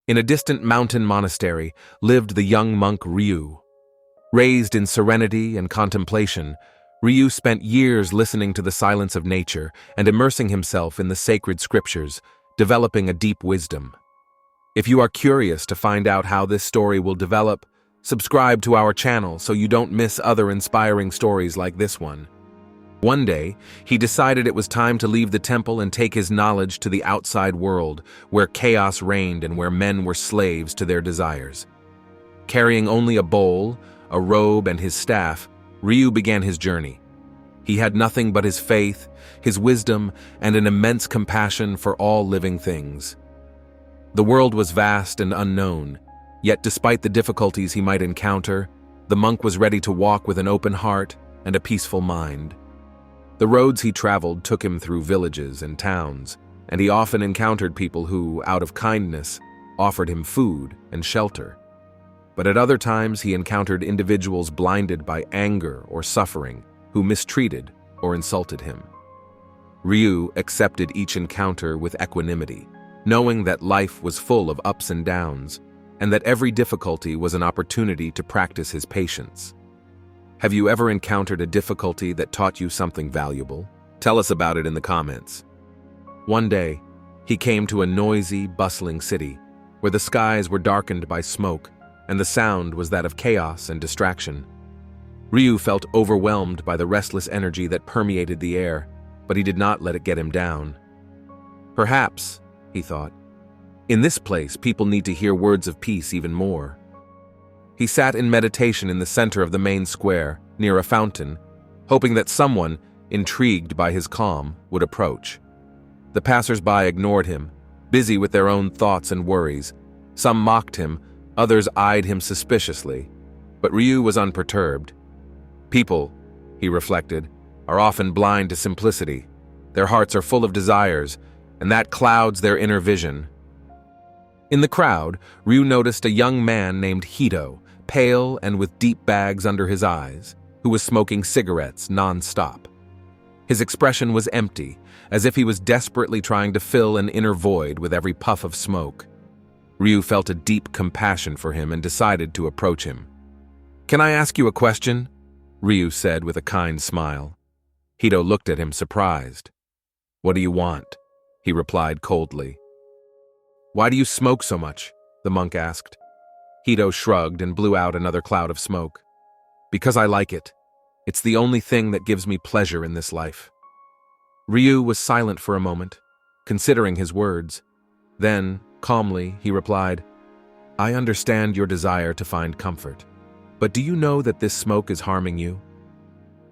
In a distant mountain monastery lived the young monk Ryu. Raised in serenity and contemplation, Ryu spent years listening to the silence of nature and immersing himself in the sacred scriptures, developing a deep wisdom. If you are curious to find out how this story will develop, subscribe to our channel so you don't miss other inspiring stories like this one. One day, he decided it was time to leave the temple and take his knowledge to the outside world, where chaos reigned and where men were slaves to their desires. Carrying only a bowl, a robe, and his staff, Ryu began his journey. He had nothing but his faith, his wisdom, and an immense compassion for all living things. The world was vast and unknown, yet despite the difficulties he might encounter, the monk was ready to walk with an open heart and a peaceful mind. The roads he traveled took him through villages and towns, and he often encountered people who, out of kindness, offered him food and shelter. But at other times he encountered individuals blinded by anger or suffering, who mistreated or insulted him. Ryu accepted each encounter with equanimity, knowing that life was full of ups and downs, and that every difficulty was an opportunity to practice his patience. Have you ever encountered a difficulty that taught you something valuable? Tell us about it in the comments. One day, he came to a noisy, bustling city, where the skies were darkened by smoke, and the sound was that of chaos and distraction. Ryu felt overwhelmed by the restless energy that permeated the air, but he did not let it get him down. Perhaps, he thought, in this place people need to hear words of peace even more. He sat in meditation in the center of the main square, near a fountain, hoping that someone, intrigued by his calm, would approach. The passers-by ignored him, busy with their own thoughts and worries. Some mocked him, others eyed him suspiciously, but Ryu was unperturbed. People, he reflected, are often blind to simplicity. Their hearts are full of desires, and that clouds their inner vision. In the crowd, Ryu noticed a young man named Hito, pale and with deep bags under his eyes, who was smoking cigarettes non-stop. His expression was empty, as if he was desperately trying to fill an inner void with every puff of smoke. Ryu felt a deep compassion for him and decided to approach him. "Can I ask you a question?" Ryu said with a kind smile. Hito looked at him surprised. "What do you want?" he replied coldly. "Why do you smoke so much?" the monk asked. Hito shrugged and blew out another cloud of smoke. "Because I like it. It's the only thing that gives me pleasure in this life." Ryu was silent for a moment, considering his words. Then, calmly, he replied, "I understand your desire to find comfort, but do you know that this smoke is harming you?"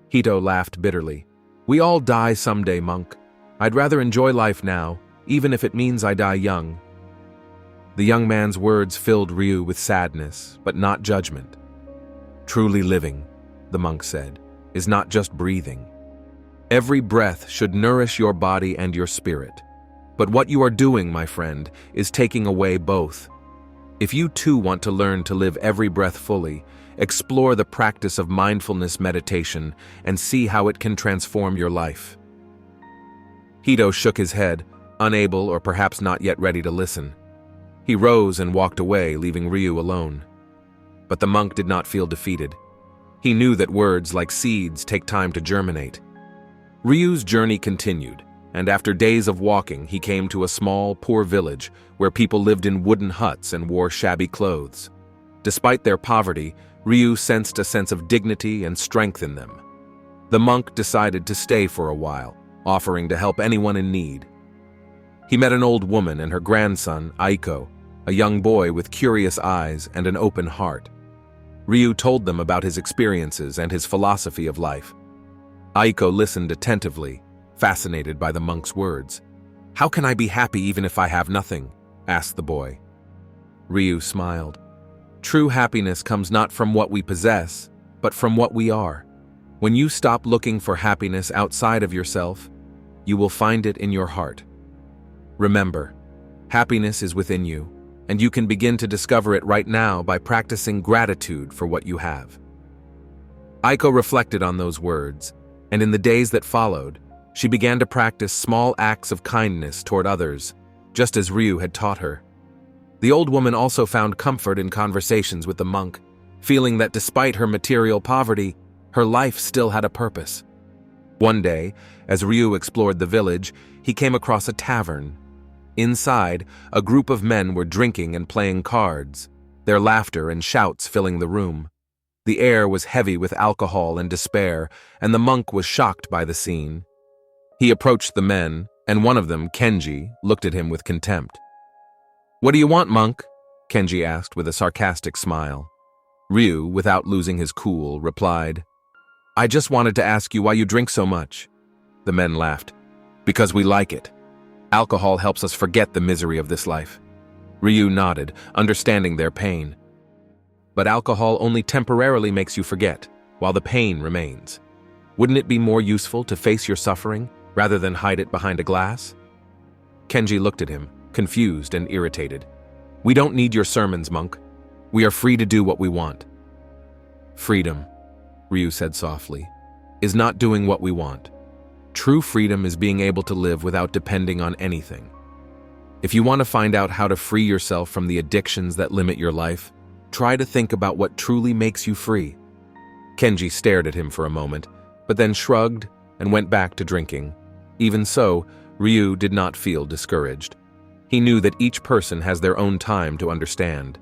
Hito laughed bitterly. "We all die someday, monk. I'd rather enjoy life now, even if it means I die young." The young man's words filled Ryu with sadness, but not judgment. "Truly living," the monk said, "is not just breathing. Every breath should nourish your body and your spirit. But what you are doing, my friend, is taking away both. If you too want to learn to live every breath fully, explore the practice of mindfulness meditation and see how it can transform your life." Hito shook his head, unable or perhaps not yet ready to listen. He rose and walked away, leaving Ryu alone. But the monk did not feel defeated. He knew that words, like seeds, take time to germinate. Ryu's journey continued, and after days of walking, he came to a small, poor village where people lived in wooden huts and wore shabby clothes. Despite their poverty, Ryu sensed a sense of dignity and strength in them. The monk decided to stay for a while, offering to help anyone in need. He met an old woman and her grandson, Aiko, a young boy with curious eyes and an open heart. Ryu told them about his experiences and his philosophy of life. Aiko listened attentively, fascinated by the monk's words. "How can I be happy even if I have nothing?" asked the boy. Ryu smiled. "True happiness comes not from what we possess, but from what we are. When you stop looking for happiness outside of yourself, you will find it in your heart. Remember, happiness is within you, and you can begin to discover it right now by practicing gratitude for what you have." Aiko reflected on those words, and in the days that followed, she began to practice small acts of kindness toward others, just as Ryu had taught her. The old woman also found comfort in conversations with the monk, feeling that despite her material poverty, her life still had a purpose. One day, as Ryu explored the village, he came across a tavern. Inside, a group of men were drinking and playing cards, their laughter and shouts filling the room. The air was heavy with alcohol and despair, and the monk was shocked by the scene. He approached the men, and one of them, Kenji, looked at him with contempt. "What do you want, monk?" Kenji asked with a sarcastic smile. Ryu, without losing his cool, replied, "I just wanted to ask you why you drink so much." The men laughed. "Because we like it. Alcohol helps us forget the misery of this life." Ryu nodded, understanding their pain. "But alcohol only temporarily makes you forget, while the pain remains. Wouldn't it be more useful to face your suffering rather than hide it behind a glass?" Kenji looked at him, confused and irritated. "We don't need your sermons, monk. We are free to do what we want." "Freedom," Ryu said softly, "is not doing what we want. True freedom is being able to live without depending on anything. If you want to find out how to free yourself from the addictions that limit your life, try to think about what truly makes you free." Kenji stared at him for a moment, but then shrugged and went back to drinking. Even so, Ryu did not feel discouraged. He knew that each person has their own time to understand.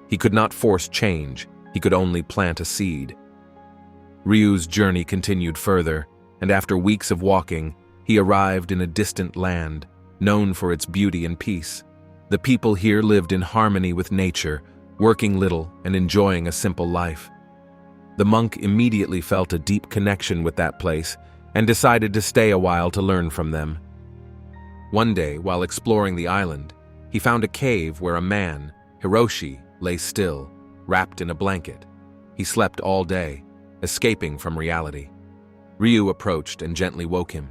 He could not force change, he could only plant a seed. Ryu's journey continued further, and after weeks of walking, he arrived in a distant land, known for its beauty and peace. The people here lived in harmony with nature, working little and enjoying a simple life. The monk immediately felt a deep connection with that place and decided to stay a while to learn from them. One day, while exploring the island, he found a cave where a man, Hiroshi, lay still, wrapped in a blanket. He slept all day, escaping from reality. Ryu approached and gently woke him.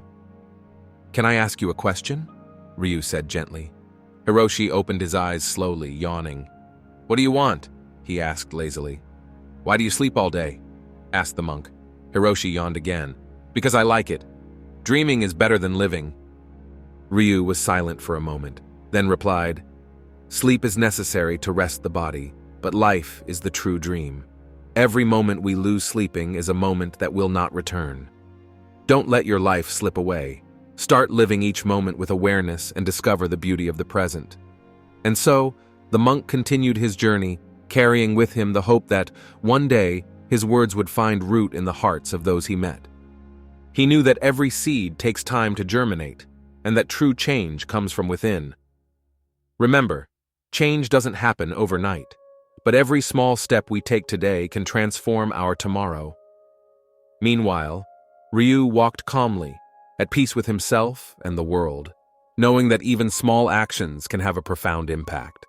"Can I ask you a question?" Ryu said gently. Hiroshi opened his eyes slowly, yawning. "What do you want?" he asked lazily. "Why do you sleep all day?" asked the monk. Hiroshi yawned again. "Because I like it. Dreaming is better than living." Ryu was silent for a moment, then replied, "Sleep is necessary to rest the body, but life is the true dream. Every moment we lose sleeping is a moment that will not return. Don't let your life slip away. Start living each moment with awareness and discover the beauty of the present." And so, the monk continued his journey, carrying with him the hope that, one day, his words would find root in the hearts of those he met. He knew that every seed takes time to germinate, and that true change comes from within. Remember, change doesn't happen overnight, but every small step we take today can transform our tomorrow. Meanwhile, Ryu walked calmly, at peace with himself and the world, knowing that even small actions can have a profound impact.